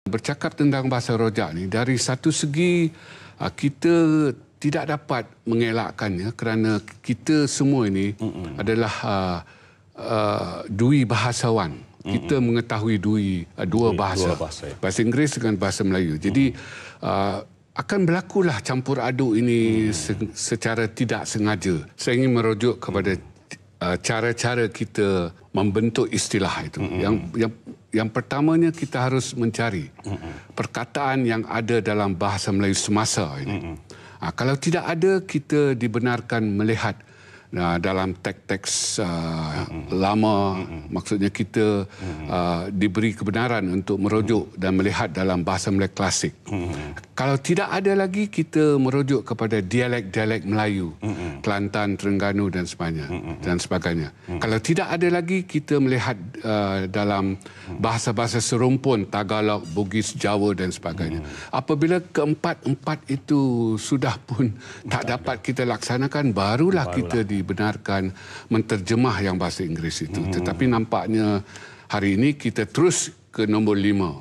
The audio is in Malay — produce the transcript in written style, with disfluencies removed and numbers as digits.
Bercakap tentang bahasa rojak ni, dari satu segi kita tidak dapat mengelakkannya kerana kita semua ini adalah dui bahasawan. Kita mengetahui dua bahasa. Bahasa Inggeris dengan bahasa Melayu. Jadi akan berlakulah campur aduk ini secara tidak sengaja. Saya ingin merujuk kepada cara-cara kita membentuk istilah itu. Yang pertamanya kita harus mencari perkataan yang ada dalam bahasa Melayu semasa ini. Kalau tidak ada, kita dibenarkan melihat dalam teks-teks lama, maksudnya kita diberi kebenaran untuk merujuk dan melihat dalam bahasa Melayu klasik. Kalau tidak ada lagi, kita merujuk kepada dialek-dialek Melayu, Kelantan, Terengganu dan sebagainya. Kalau tidak ada lagi, kita melihat dalam bahasa-bahasa serumpun, Tagalog, Bugis, Jawa dan sebagainya. Apabila keempat-empat itu sudah pun tak dapat kita laksanakan, barulah kita dibenarkan menterjemah yang bahasa Inggris itu. Tetapi nampaknya hari ini kita terus ke nombor 5.